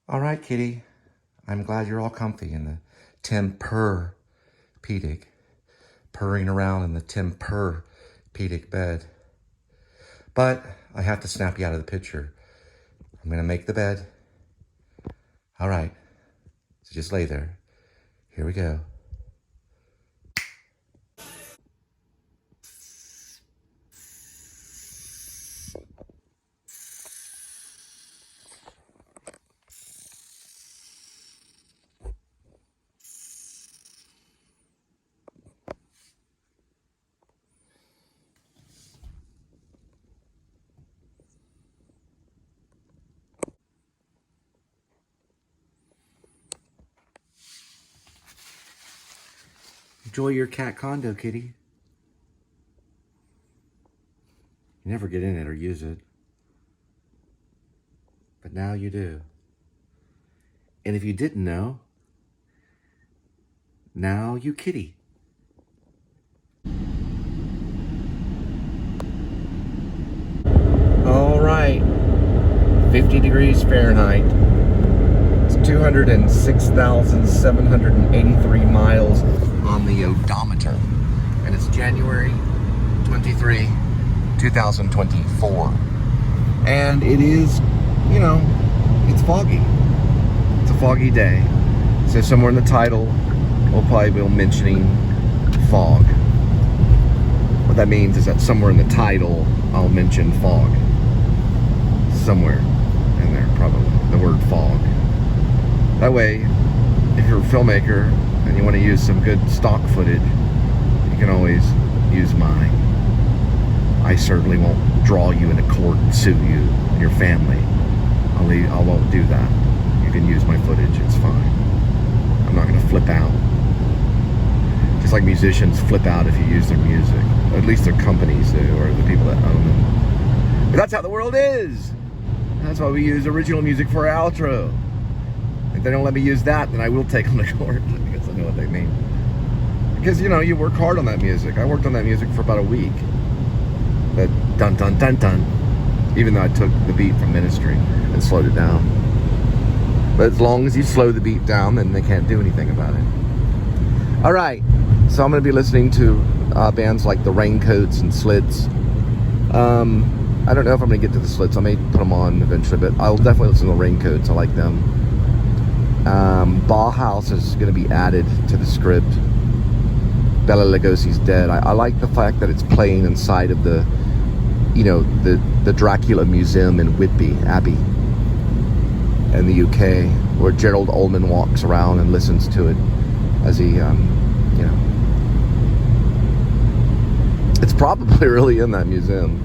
All right, kitty. I'm glad you're all comfy in the Tempur-Pedic, purring around in the Tempur-Pedic bed. But I have to snap you out of the picture. I'm gonna make the bed. All right, so just lay there. Here we go. Enjoy your cat condo, kitty. You never get in it or use it. But now you do. And if you didn't know, now you kitty. All right, 50 degrees Fahrenheit. It's 206,783 miles on the odometer. And it's January 23, 2024. And it is, you know, it's foggy. It's a foggy day. So somewhere in the title, we'll probably be mentioning fog. What that means is that somewhere in the title, I'll mention fog. Somewhere in there, probably, the word fog. That way, if you're a filmmaker and you want to use some good stock footage, you can always use mine. I certainly won't draw you into court and sue you and your family. I won't do that. You can use my footage, it's fine. I'm not going to flip out. Just like musicians flip out if you use their music. Or at least their companies do, or the people that own them. But that's how the world is. That's why we use original music for our outro. If they don't let me use that, then I will take them to court, because I know what they mean. Because, you know, you work hard on that music. I worked on that music for about a week. That dun dun dun dun. Even though I took the beat from Ministry and slowed it down. But as long as you slow the beat down, then they can't do anything about it. All right, so I'm going to be listening to bands like the Raincoats and Slits. I don't know if I'm going to get to the Slits. I may put them on eventually, but I'll definitely listen to the Raincoats. I like them. Bauhaus is going to be added to the script. Bela Lugosi's Dead. I like the fact that it's playing inside of the, you know, the Dracula Museum in Whitby Abbey in the UK, where Gerald Ullman walks around and listens to it as he, you know, it's probably really in that museum.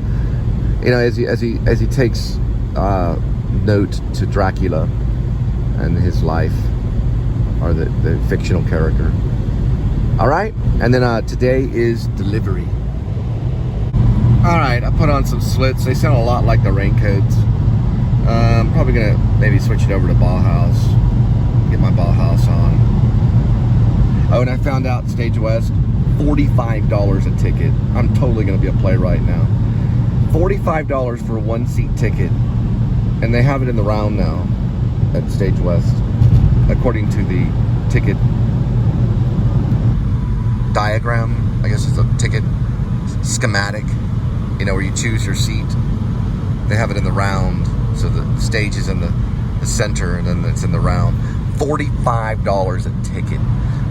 You know, as he takes note to Dracula and his life, or the fictional character. All right, and then today is delivery. All right, I put on some Slits. They sound a lot like the Raincoats. I'm probably gonna maybe switch it over to Bauhaus. Get my Bauhaus on. Oh, and I found out Stage West, $45 a ticket. I'm totally gonna be a playwright now. $45 for a one-seat ticket, and they have it in the round now at Stage West, according to the ticket diagram. I guess it's a ticket schematic, you know, where you choose your seat. They have it in the round, so the stage is in the center, and then it's in the round. $45 a ticket.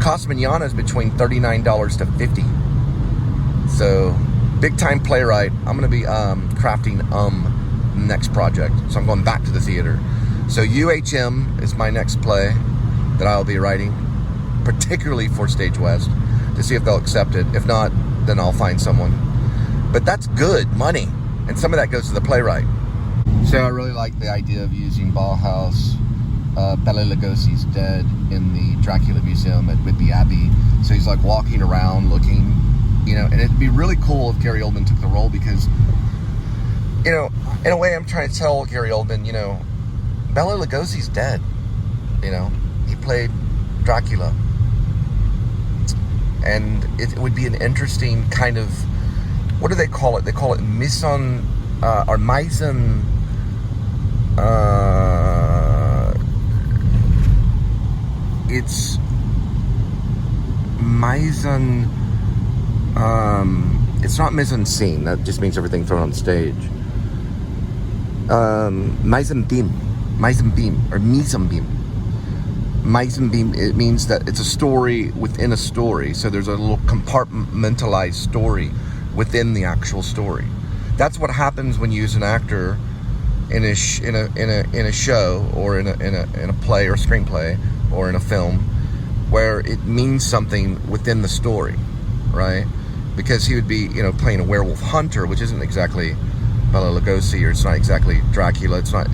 Cost manana is between $39 to $50. So, big time playwright. I'm going to be crafting next project. So I'm going back to the theater. So UHM is my next play that I'll be writing, particularly for Stage West, to see if they'll accept it. If not, then I'll find someone. But that's good money, and some of that goes to the playwright. So I really like the idea of using Bauhaus, Bela Lugosi's Dead, in the Dracula Museum at Whitby Abbey. So he's like walking around looking, you know, and it'd be really cool if Gary Oldman took the role, because, you know, in a way I'm trying to tell Gary Oldman, you know, Bela Lugosi's dead. You know, he played Dracula. And it would be an interesting kind of, what do they call it? They call it mise it's it's not mise en scene. That just means everything thrown on stage. Mise en beam, or mise en beam. Mise en beam, it means that it's a story within a story. So there's a little compartmentalized story within the actual story. That's what happens when you use an actor in a show, or in a play or a screenplay, or in a film, where it means something within the story, right? Because he would be, playing a werewolf hunter, which isn't exactly Bela Lugosi, or it's not exactly Dracula. It's not.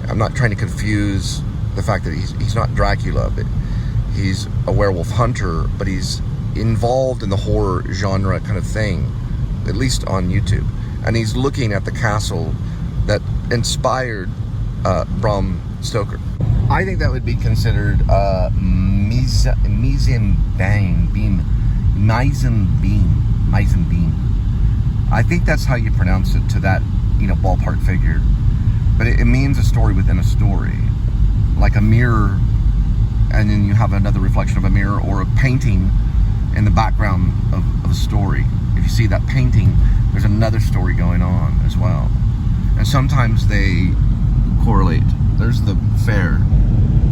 I'm not trying to confuse the fact that he's not Dracula, but he's a werewolf hunter, but he's involved in the horror genre kind of thing, at least on YouTube. And he's looking at the castle that inspired Bram Stoker. I think that would be considered mise en beam. I think that's how you pronounce it, to that ballpark figure. But it means a story within a story, like a mirror, and then you have another reflection of a mirror, or a painting in the background of a story. If you see that painting, there's another story going on as well. And sometimes they correlate. There's the fair.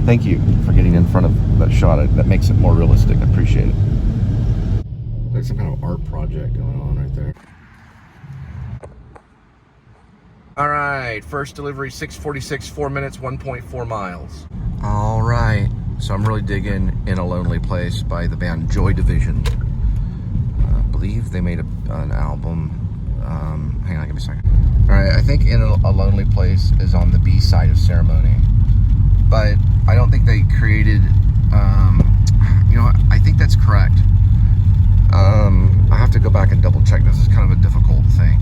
Thank you for getting in front of that shot. That makes it more realistic. I appreciate it. There's some kind of art project going on right there. All right, first delivery, 6:46, 4 minutes, 1.4 miles. All right, so I'm really digging In a Lonely Place by the band Joy Division. I believe they made an album. Hang on, give me a second. All right, I think In a Lonely Place is on the B side of Ceremony, but I don't think they created, I think that's correct. I have to go back and double check. This is kind of a difficult thing.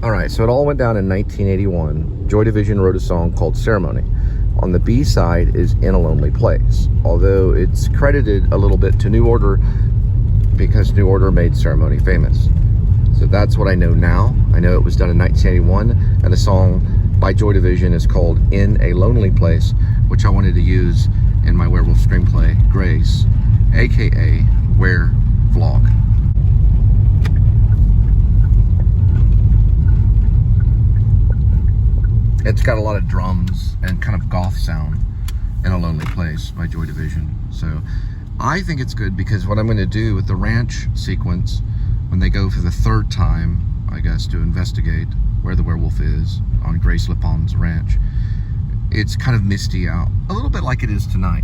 All right, so it all went down in 1981. Joy Division wrote a song called Ceremony. On the B side is In a Lonely Place, although it's credited a little bit to New Order because New Order made Ceremony famous. So that's what I know now. I know it was done in 1981, and the song by Joy Division is called In a Lonely Place, which I wanted to use in my werewolf screenplay, Grace, aka Werevlog. It's got a lot of drums and kind of goth sound. In a Lonely Place by Joy Division. So I think it's good, because what I'm going to do with the ranch sequence, when they go for the third time, I guess, to investigate where the werewolf is on Grace Lipon's ranch, it's kind of misty out, a little bit like it is tonight.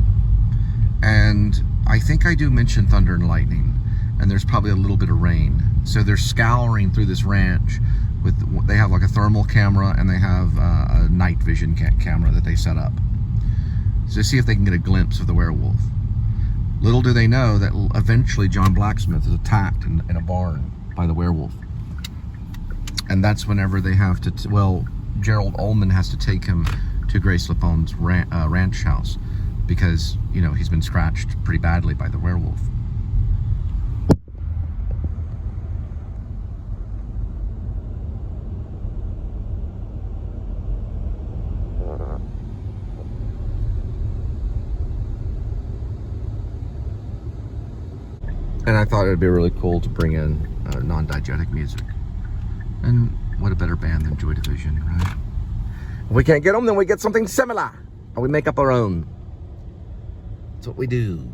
And I think I do mention thunder and lightning, and there's probably a little bit of rain. So they're scouring through this ranch they have like a thermal camera, and they have a night vision camera that they set up to see if they can get a glimpse of the werewolf. Little do they know that eventually John Blacksmith is attacked in a barn by the werewolf. And that's whenever they have to, Gerald Ullman has to take him to Grace Lipon's ranch house, because, he's been scratched pretty badly by the werewolf. And I thought it would be really cool to bring in non-diegetic music. And what a better band than Joy Division, right? If we can't get them, then we get something similar. And we make up our own. That's what we do.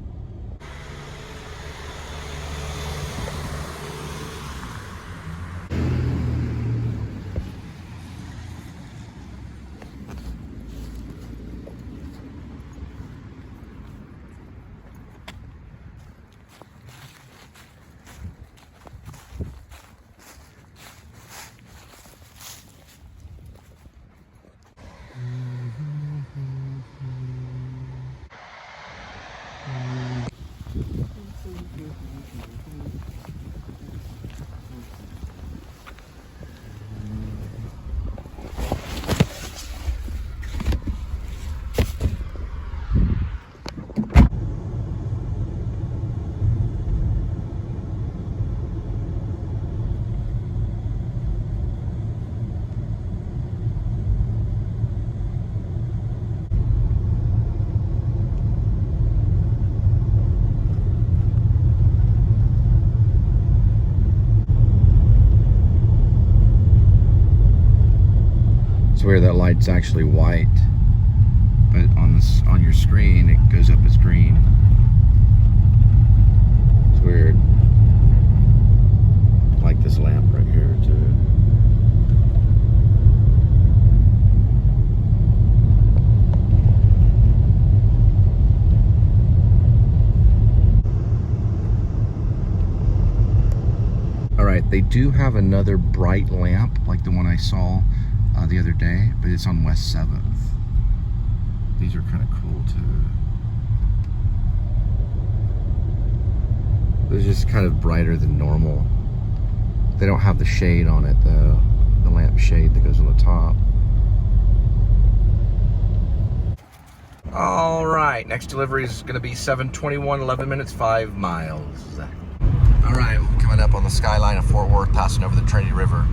light's actually white, but on your screen it goes up as green. It's weird. I like this lamp right here too. Alright, they do have another bright lamp like the one I saw the other day, but it's on West 7th. These are kind of cool too. They're just kind of brighter than normal. They don't have the shade on it though, the lamp shade that goes on the top. Alright, next delivery is going to be 7:21, 11 minutes, 5 miles. Alright, coming up on the skyline of Fort Worth, passing over the Trinity River.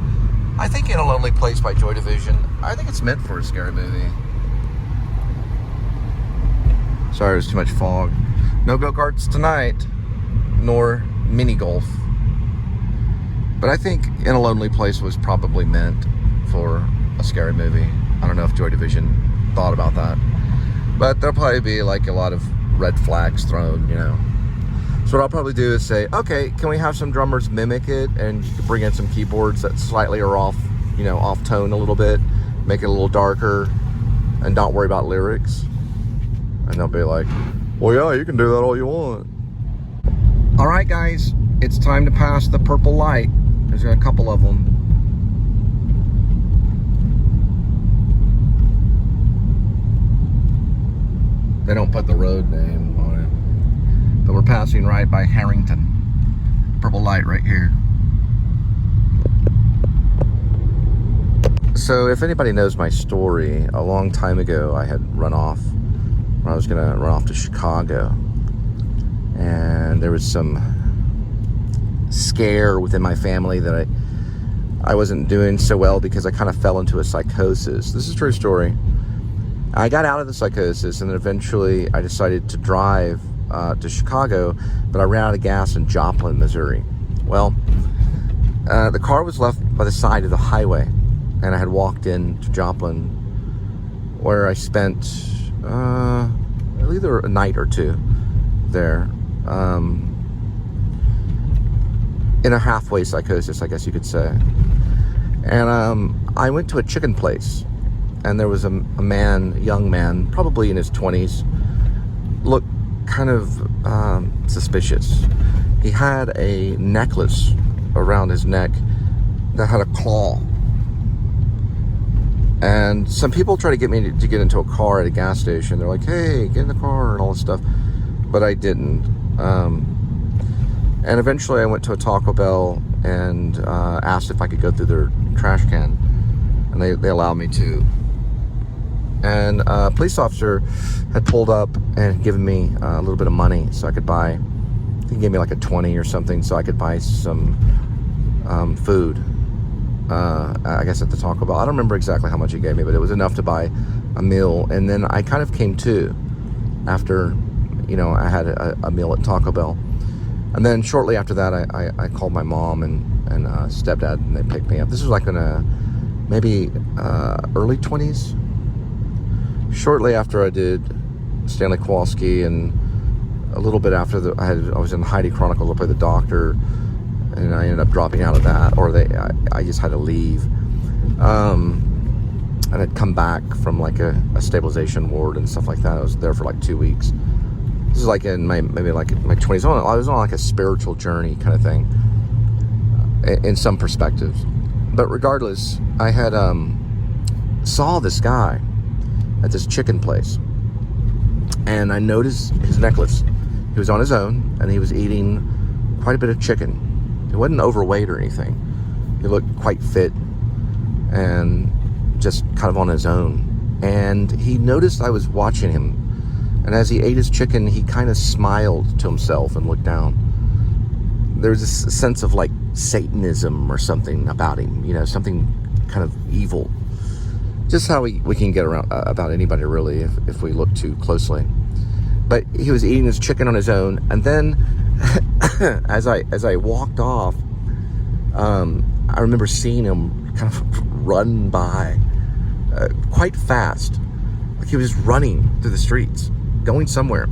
I think In a Lonely Place by Joy Division, I think it's meant for a scary movie. Sorry, there's too much fog. No go-karts tonight, nor mini golf. But I think In a Lonely Place was probably meant for a scary movie. I don't know if Joy Division thought about that. But there'll probably be like a lot of red flags thrown, you know. So what I'll probably do is say, okay, can we have some drummers mimic it, and you can bring in some keyboards that slightly are off, you know, off tone a little bit, make it a little darker, and not worry about lyrics. And they'll be like, well, yeah, you can do that all you want. All right, guys, it's time to pass the purple light. There's a couple of them. They don't put the road name on it. But we're passing right by Harrington. Purple light right here. So if anybody knows my story, a long time ago I had run off. When I was gonna run off to Chicago. And there was some scare within my family that I wasn't doing so well because I kind of fell into a psychosis. This is a true story. I got out of the psychosis, and then eventually I decided to drive to Chicago, but I ran out of gas in Joplin, Missouri. Well, the car was left by the side of the highway, and I had walked into Joplin, where I spent either a night or two there, in a halfway psychosis, I guess you could say. And I went to a chicken place, and there was a young man, probably in his 20s, looked kind of suspicious. He had a necklace around his neck that had a claw. And some people try to get me to get into a car at a gas station. They're like, hey, get in the car and all this stuff. But I didn't. And eventually I went to a Taco Bell and asked if I could go through their trash can. And they allowed me to. And a police officer had pulled up and given me a little bit of money so I could buy, I think he gave me like a 20 or something so I could buy some food. I guess at the Taco Bell. I don't remember exactly how much he gave me, but it was enough to buy a meal. And then I kind of came to after, you know, I had a meal at Taco Bell. And then shortly after that, I called my mom and stepdad, and they picked me up. This was like in a maybe early 20s. Shortly after I did Stanley Kowalski, and a little bit after I was in Heidi Chronicles. I played the doctor, and I ended up dropping out of that, or I just had to leave. And I'd come back from like a stabilization ward and stuff like that. I was there for like 2 weeks. This is like in maybe like my 20s. I was on like a spiritual journey kind of thing, in some perspectives. But regardless, I had saw this guy at this chicken place, and I noticed his necklace. He was on his own, and he was eating quite a bit of chicken. He wasn't overweight or anything. He looked quite fit and just kind of on his own. And he noticed I was watching him, and as he ate his chicken, he kind of smiled to himself and looked down. There was this sense of like Satanism or something about him, you know, something kind of evil. Just how we can get around about anybody, really, if we look too closely. But he was eating his chicken on his own, and then as I walked off, I remember seeing him kind of run by quite fast. Like he was just running through the streets, going somewhere.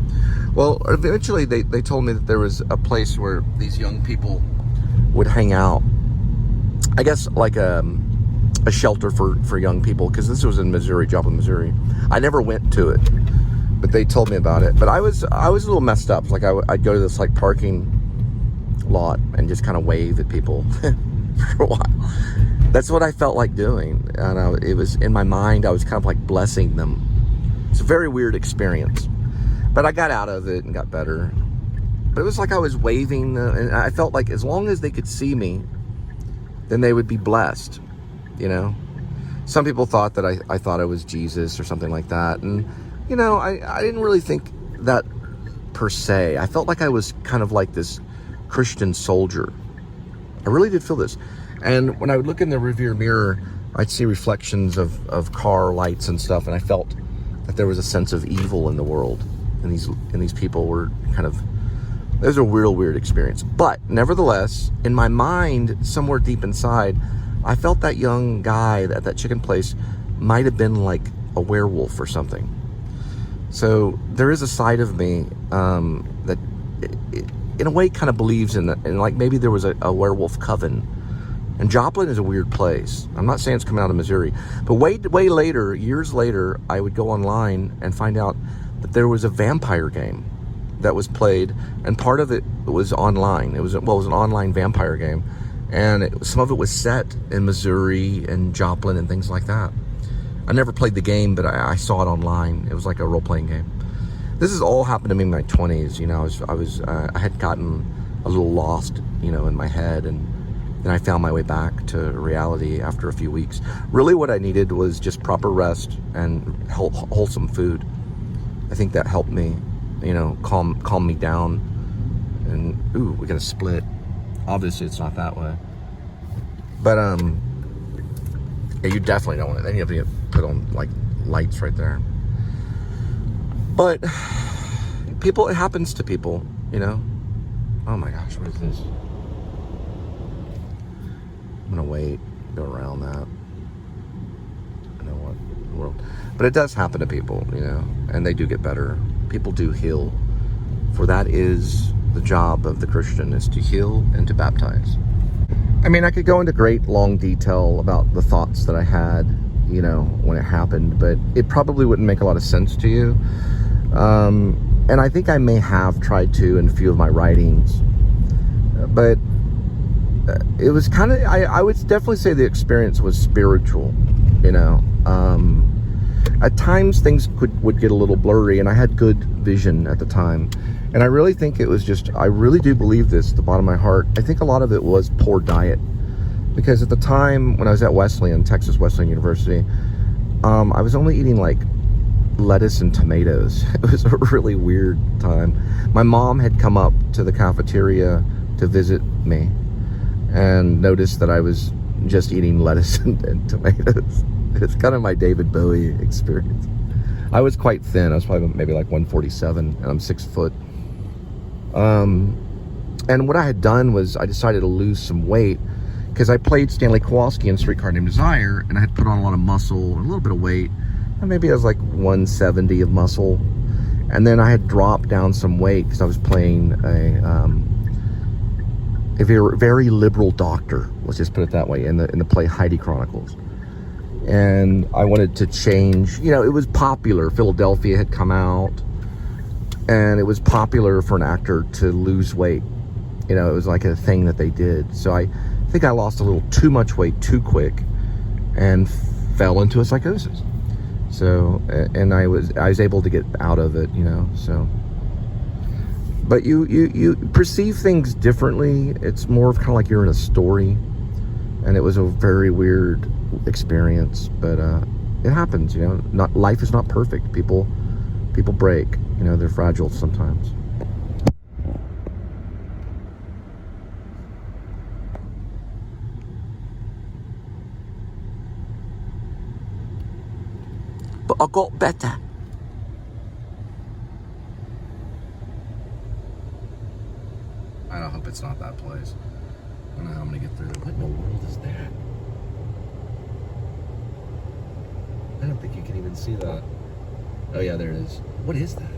Well, eventually they told me that there was a place where these young people would hang out. I guess like a shelter for young people, because this was in Missouri, Joplin, Missouri. I never went to it, but they told me about it. But I was a little messed up. Like I'd go to this like parking lot and just kind of wave at people for a while. That's what I felt like doing, and it was in my mind. I was kind of like blessing them. It's a very weird experience, but I got out of it and got better. But it was like I was waving, and I felt like as long as they could see me, then they would be blessed, you know? Some people thought that I thought I was Jesus or something like that. And, you know, I didn't really think that per se. I felt like I was kind of like this Christian soldier. I really did feel this. And when I would look in the rearview mirror, I'd see reflections of car lights and stuff. And I felt that there was a sense of evil in the world. And these people were kind of... It was a real weird experience. But nevertheless, in my mind, somewhere deep inside, I felt that young guy at that chicken place might have been like a werewolf or something. So there is a side of me that in a way kind of believes in that, and like maybe there was a werewolf coven. And Joplin is a weird place. I'm not saying it's coming out of Missouri, but way later, years later, I would go online and find out that there was a vampire game that was played, and part of it was online. It was an online vampire game, and some of it was set in Missouri and Joplin and things like that. I never played the game, but I saw it online. It was like a role-playing game. This has all happened to me in my 20s. You know, I had gotten a little lost, you know, in my head, and then I found my way back to reality after a few weeks. Really, what I needed was just proper rest and wholesome food. I think that helped me, you know, calm me down. And ooh, we got a split. Obviously it's not that way, but yeah, you definitely don't want it. Then you have to put on like lights right there. But people, it happens to people, you know. Oh my gosh, what is this? I'm gonna wait, go around that. I know what world, but it does happen to people, you know, and they do get better. People do heal, for that is the job of the Christian, is to heal and to baptize. I mean, I could go into great long detail about the thoughts that I had, you know, when it happened, but it probably wouldn't make a lot of sense to you. And I think I may have tried to in a few of my writings, but it was kind of, I would definitely say the experience was spiritual, you know. At times things would get a little blurry, and I had good vision at the time. And I really think it was just, I really do believe this at the bottom of my heart. I think a lot of it was poor diet. Because at the time when I was at Wesleyan, Texas Wesleyan University, I was only eating like lettuce and tomatoes. It was a really weird time. My mom had come up to the cafeteria to visit me and noticed that I was just eating lettuce and tomatoes. It's kind of my David Bowie experience. I was quite thin. I was probably maybe like 147, and I'm 6 foot. And what I had done was I decided to lose some weight because I played Stanley Kowalski in Streetcar Named Desire, and I had put on a lot of muscle and a little bit of weight, and maybe I was like 170 of muscle. And then I had dropped down some weight because I was playing a very liberal doctor, let's just put it that way, in the play Heidi Chronicles. And I wanted to change, you know, it was popular. Philadelphia had come out, and it was popular for an actor to lose weight. You know, it was like a thing that they did. So I think I lost a little too much weight too quick and fell into a psychosis. So, and I was able to get out of it, you know, so. But you perceive things differently. It's more of kind of like you're in a story, and it was a very weird experience, but it happens, you know. Life is not perfect. People break, you know, they're fragile sometimes. But I got better. I hope it's not that place. I don't know how I'm gonna get through. What in the world is that? I don't think you can even see that. Oh yeah, there it is. What is that?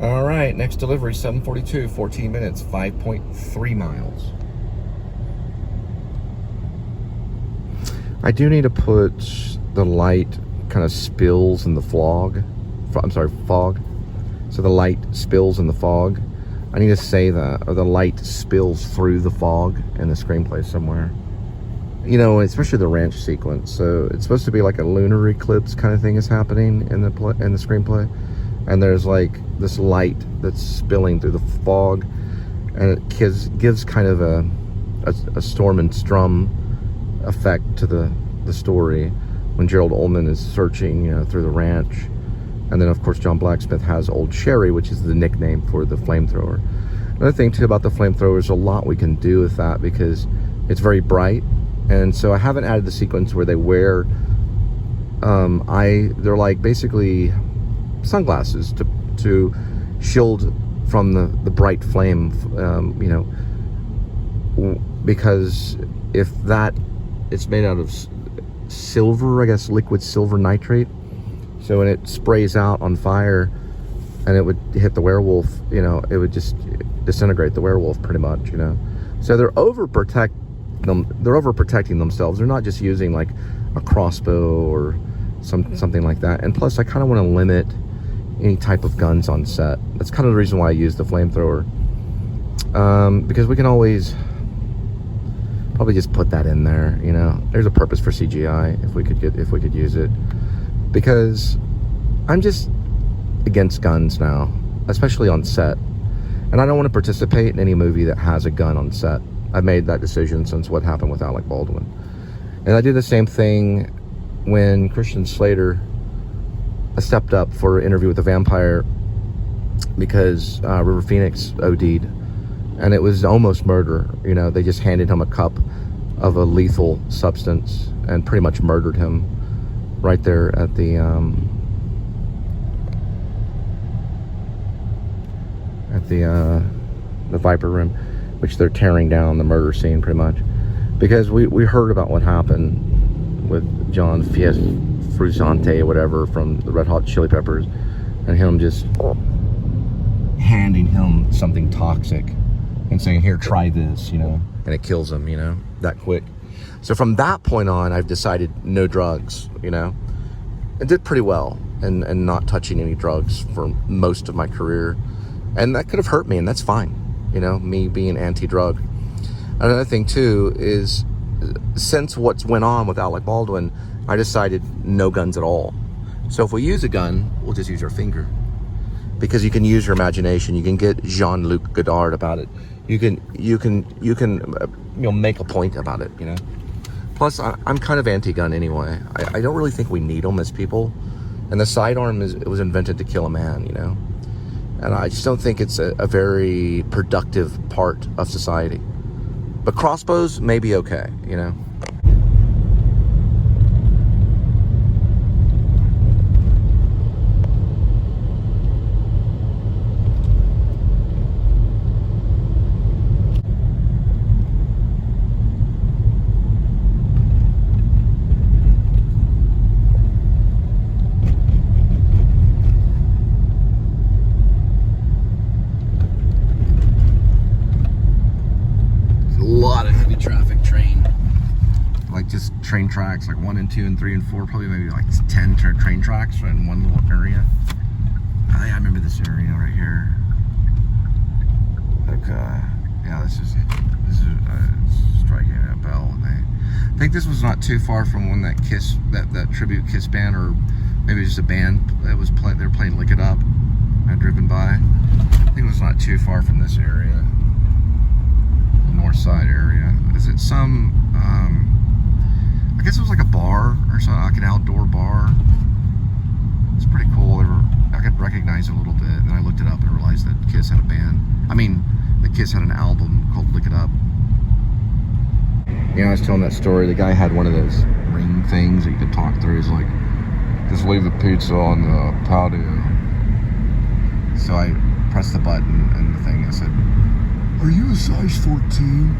All right, next delivery, 7:42, 14 minutes, 5.3 miles. I do need to put the light kind of spills in the fog. So the light spills in the fog. I need to say that, or the light spills through the fog in the screenplay somewhere. You know, especially the ranch sequence. So it's supposed to be like a lunar eclipse kind of thing is happening in the screenplay. And there's like this light that's spilling through the fog, and it gives kind of a storm and strum effect to the story when Gerald Ullman is searching, you know, through the ranch. And then of course John Blacksmith has Old Sherry, which is the nickname for the flamethrower. Another thing too about the flamethrower is a lot we can do with that because it's very bright. And so I haven't added the sequence where they wear they're like basically sunglasses to shield from the bright flame, you know, because if that, it's made out of silver, I guess, liquid silver nitrate. So when it sprays out on fire and it would hit the werewolf, you know, it would just disintegrate the werewolf pretty much, you know. So they're overprotecting themselves. They're not just using like a crossbow or something like that. And plus I kind of want to limit any type of guns on set. That's kind of the reason why I use the flamethrower, because we can always probably just put that in there, you know. There's a purpose for CGI if we could use it, because I'm just against guns now, especially on set, and I don't want to participate in any movie that has a gun on set. I've made that decision since what happened with Alec Baldwin, and I did the same thing when Christian Slater stepped up for an interview with a vampire because River Phoenix OD'd, and it was almost murder. You know, they just handed him a cup of a lethal substance and pretty much murdered him right there at the Viper Room, which they're tearing down the murder scene pretty much, because we heard about what happened with John Frusciante or whatever from the Red Hot Chili Peppers, and him just handing him something toxic and saying, here, try this, you know, and it kills him, you know, that quick. So from that point on, I've decided no drugs, you know. I did pretty well and not touching any drugs for most of my career, and that could have hurt me, and that's fine, you know, me being anti-drug. Another thing too is, since what's went on with Alec Baldwin, I decided no guns at all. So if we use a gun, we'll just use our finger, because you can use your imagination. You can get Jean-Luc Godard about it. You can you know, make a point about it, you know. Plus, I'm kind of anti-gun anyway. I don't really think we need them as people, and the sidearm it was invented to kill a man, you know. And I just don't think it's a very productive part of society. But crossbows may be okay, you know. Train tracks, like 1 and 2 and 3 and 4, probably maybe like 10 train tracks in one little area. I remember this area right here. Like, yeah, this is striking a bell. I think this was not too far from when that Kiss, that tribute Kiss band, or maybe just a band that was playing. They were playing "Lick It Up." I'd driven by. I think it was not too far from this area, the north side area. Is it some? I guess it was like a bar or something, like an outdoor bar. It's pretty pretty cool. I could recognize it a little bit, and I looked it up and realized that Kiss had a band. I mean, the Kiss had an album called Lick It Up. You know, I was telling that story. The guy had one of those ring things that you could talk through. He's like, just leave the pizza on the patio. So I pressed the button and the thing, I said, are you a size 14?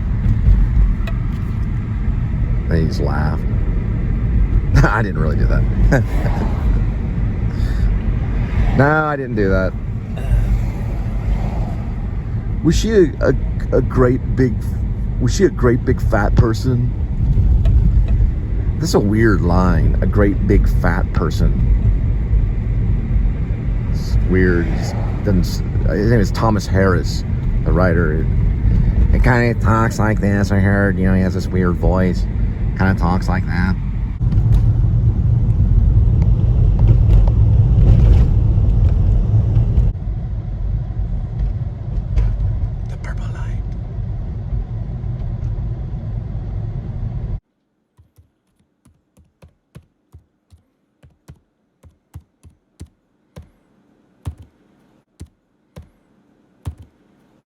And he just laughed. I didn't really do that. No, I didn't do that. Was she a great big fat person? This is a weird line. A great big fat person. It's weird. His name is Thomas Harris, the writer. It kind of talks like this. I heard, you know, he has this weird voice. Kind of talks like that.